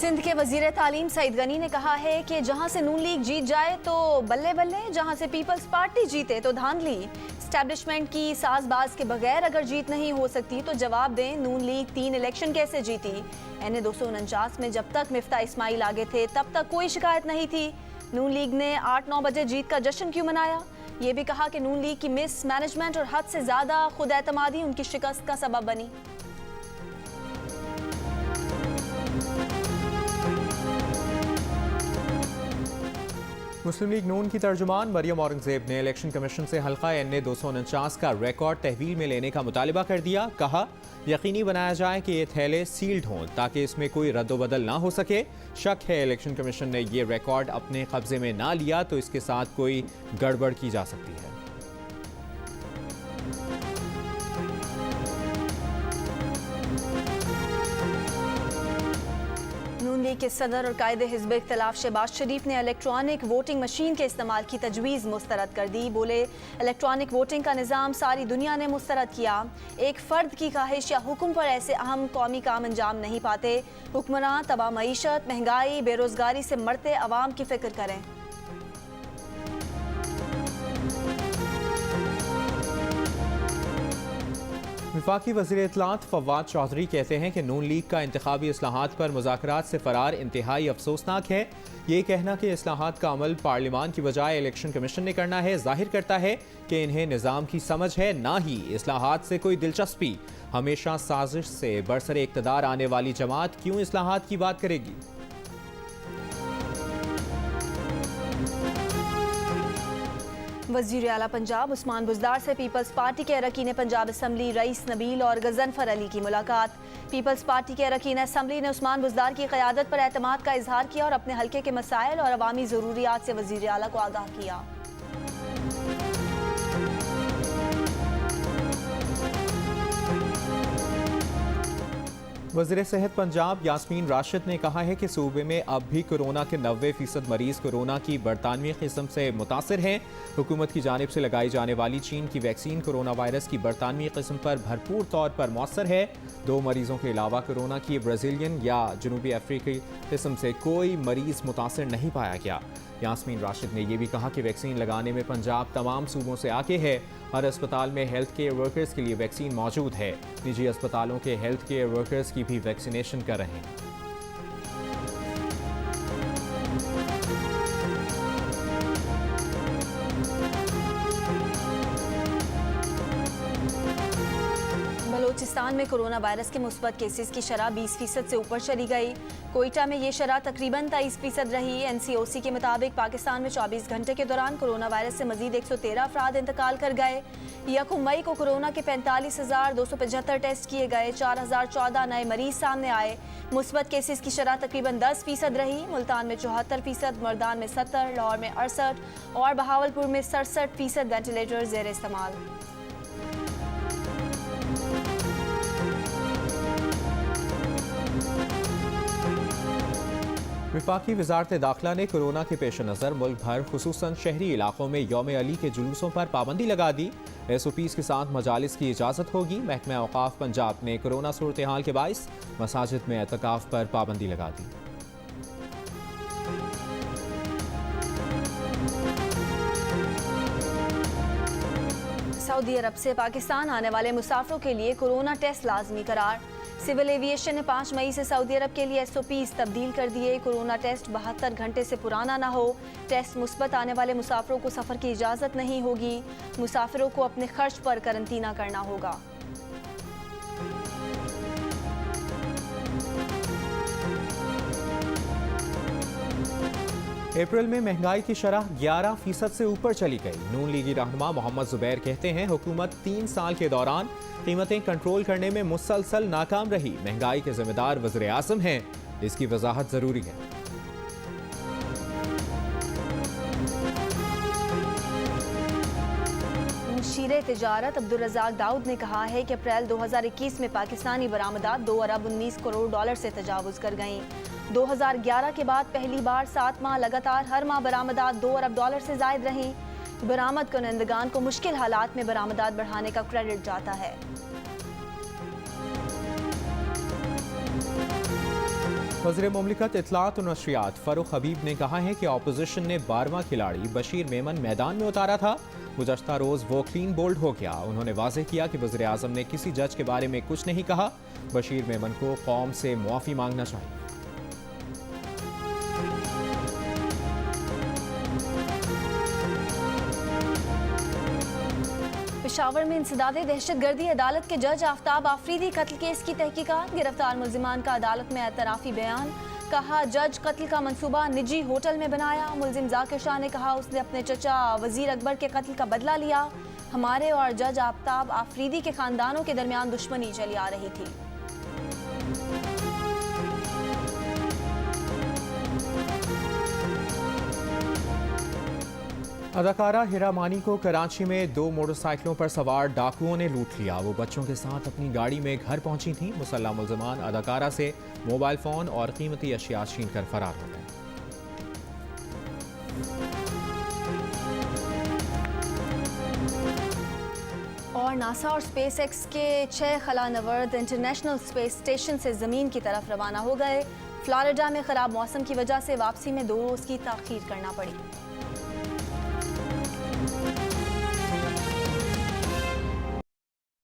सिंध के वजीर तालीम सईद गनी ने कहा है कि जहां से नून लीग जीत जाए तो बल्ले बल्ले, जहां से पीपल्स पार्टी जीते तो धांधली। स्टैब्लिशमेंट की साजबाज के बगैर अगर जीत नहीं हो सकती तो जवाब दें, नून लीग 3 इलेक्शन कैसे जीती। NA 249 में जब तक मिफ्ता इस्माइल आगे थे तब तक कोई शिकायत नहीं थी। नून लीग ने 8-9 बजे जीत का जश्न क्यों मनाया। ये भी कहा कि नून लीग की मिस मैनेजमेंट और हद से ज्यादा खुद एतमादी उनकी शिकस्त का सबब बनी। मुस्लिम लीग नून की तर्जुमान मरियम औरंगजेब ने इलेक्शन कमीशन से हल्का NA 249 का रिकॉर्ड तहवील में लेने का मुतालिबा कर दिया। कहा, यकीनी बनाया जाए कि ये थैले सील्ड हों ताकि इसमें कोई रद्दोबदल ना हो सके। शक है इलेक्शन कमीशन ने ये रिकॉर्ड अपने कब्जे में ना लिया तो इसके साथ कोई गड़बड़ की जा सकती है। नून लीग के सदर और कायदे हिज़्ब इख्तिलाफ शहबाज शरीफ ने इलेक्ट्रॉनिक वोटिंग मशीन के इस्तेमाल की तजवीज़ मुस्तरद कर दी। बोले, इलेक्ट्रॉनिक वोटिंग का निज़ाम सारी दुनिया ने मुस्तरद किया। एक फ़र्द की ख्वाहिश या हुक्म पर ऐसे अहम कौमी काम अंजाम नहीं पाते। हुक्मरान तबाह मईशत, महंगाई, बेरोज़गारी से मरते अवाम की फ़िक्र करें। वफाकी वज़ीर इत्तलात फवाद चौधरी कहते हैं कि नून लीग का इंतखाबी इस्लाहात पर मुज़ाकरात से फरार इंतहाई अफसोसनाक है। ये कहना कि इस्लाहात का अमल पार्लियामान की बजाय इलेक्शन कमीशन ने करना है जाहिर करता है कि इन्हें निज़ाम की समझ है, ना ही इस्लाहात से कोई दिलचस्पी। हमेशा साजिश से बरसरे इक़्तिदार आने वाली जमात क्यों इस्लाहात की बात करेगी। वज़ीर आला पंजाब उस्मान बुज़दार से पीपल्स पार्टी के अरकान पंजाब असम्बली रईस नबील और गज़नफ़र अली की मुलाकात। पीपल्स पार्टी के अरकान असम्बली ने उस्मान बुज़दार की क़यादत पर एतमाद का इजहार किया और अपने हल्के के मसाइल और अवामी ज़रूरियात से वज़ीर आला को आगाह किया। वज़ीर सेहत पंजाब यास्मीन राशिद ने कहा है कि सूबे में अब भी कोरोना के 90% मरीज कोरोना की बरतानवी किस्म से मुतासिर हैं। हुकूमत की जानिब से लगाई जाने वाली चीन की वैक्सीन कोरोना वायरस की बरतानवी किस्म पर भरपूर तौर पर मौसर है। 2 मरीजों के अलावा कोरोना की ब्राज़ीलियन या जनूबी अफ्रीकी किस्म से कोई मरीज मुतासिर नहीं पाया गया। यास्मीन राशिद ने यह भी कहा कि वैक्सीन लगाने में पंजाब तमाम सूबों से आगे है। हर अस्पताल में हेल्थ केयर वर्कर्स के लिए वैक्सीन मौजूद है। निजी अस्पतालों के हेल्थ केयर वर्कर्स की भी वैक्सीनेशन कर रहे हैं। बलोचिस्तान में कोरोना वायरस के मुस्बत केसेस की शरह 20% से ऊपर चली गई। कोयटा में ये शरह तकरीबन 23% रही। NCOC के मुताबिक पाकिस्तान में 24 घंटे के दौरान कोरोना वायरस से मजीद 113 अफराद इंतकाल कर गए। 1 मई को कोरोना के 45,275 टेस्ट किए गए। 4,014 नए मरीज सामने आए। मुस्बत केसेस की शरह तकरीबन 10% रही। मुल्तान में 74%, मर्दान में 70%, लाहौर में 68% और बहावलपुर में 67% वेंटिलेटर ज़ेर इस्तेमाल। वफाकी वज़ारत दाखिला ने कोरोना के पेश नज़र मुल्क भर खुसूसन शहरी इलाकों में यौम अली के जुलूसों पर पाबंदी लगा दी। SOPs के साथ मजालिस की इजाज़त होगी। महकमा औक़ाफ़ पंजाब ने कोरोना सूरत हाल के बाइस मसाजिद में एतकाफ़ पर पाबंदी लगा दी। सऊदी अरब से पाकिस्तान आने वाले मुसाफिरों के लिए कोरोना टेस्ट लाजमी करार। सिविल एविएशन ने 5 मई से सऊदी अरब के लिए SOPs तब्दील कर दिए। कोरोना टेस्ट 72 घंटे से पुराना ना हो। टेस्ट मुस्बत आने वाले मुसाफिरों को सफ़र की इजाज़त नहीं होगी। मुसाफिरों को अपने खर्च पर करंतना करना होगा। अप्रैल में महंगाई की शरह 11% से ऊपर चली गई। नून लीगी रहनुमा मोहम्मद जुबैर कहते हैं, हुकूमत 3 साल के दौरान कीमतें कंट्रोल करने में मुसलसल नाकाम रही। महंगाई के जिम्मेदार वज़ीर आज़म हैं, इसकी वजाहत जरूरी है। मुशीर तिजारत अब्दुल रज़ाक दाऊद ने कहा है कि अप्रैल 2021 में पाकिस्तानी बरामदात 2 अरब 19 करोड़ डॉलर से तजावुज़ कर गईं। 2011 के बाद पहली बार 7 माह लगातार हर माह बरामदात 2 अरब डॉलर से जायद रहीं। बरामद करनेंदगान को मुश्किल हालात में बरामदात बढ़ाने का क्रेडिट जाता है। वज़ीर मुमलिकत इत्तलात और नशरियात फ़ारूक हबीब ने कहा है कि अपोजिशन ने 12वां खिलाड़ी बशीर मेमन मैदान में उतारा था। गुज़श्ता रोज़ वो क्लीन बोल्ड हो गया। उन्होंने वाज़ेह किया कि वज़ीर आज़म ने किसी जज के बारे में कुछ नहीं कहा। बशीर मेमन को कौम से मुआफ़ी मांगना चाहिए। पेशावर में इंसदादे दहशतगर्दी अदालत के जज आफ्ताब आफरीदी कत्ल केस की तहकीकात। गिरफ्तार मुल्जिमान का अदालत में एतराफ़ी बयान। कहा जज कत्ल का मंसूबा निजी होटल में बनाया। मुल्जिम जाकिर शाह ने कहा उसने अपने चचा वजीर अकबर के कत्ल का बदला लिया। हमारे और जज आफ्ताब आफरीदी के खानदानों के दरमियान दुश्मनी चली आ रही थी। अदाकारा हिरा मानी को कराची में 2 मोटरसाइकिलों पर सवार डाकुओं ने लूट लिया। वो बच्चों के साथ अपनी गाड़ी में घर पहुंची थीं। मुसल्लह मुल्ज़िमान अदाकारा से मोबाइल फ़ोन और कीमती अशिया छीन कर फरार हो गए। और नासा और स्पेस एक्स के 6 खला नवर्द इंटरनेशनल स्पेस स्टेशन से ज़मीन की तरफ रवाना हो गए। फ्लोरिडा में ख़राब मौसम की वजह से वापसी में 2 रोज़ की ताख़ीर करना पड़ी।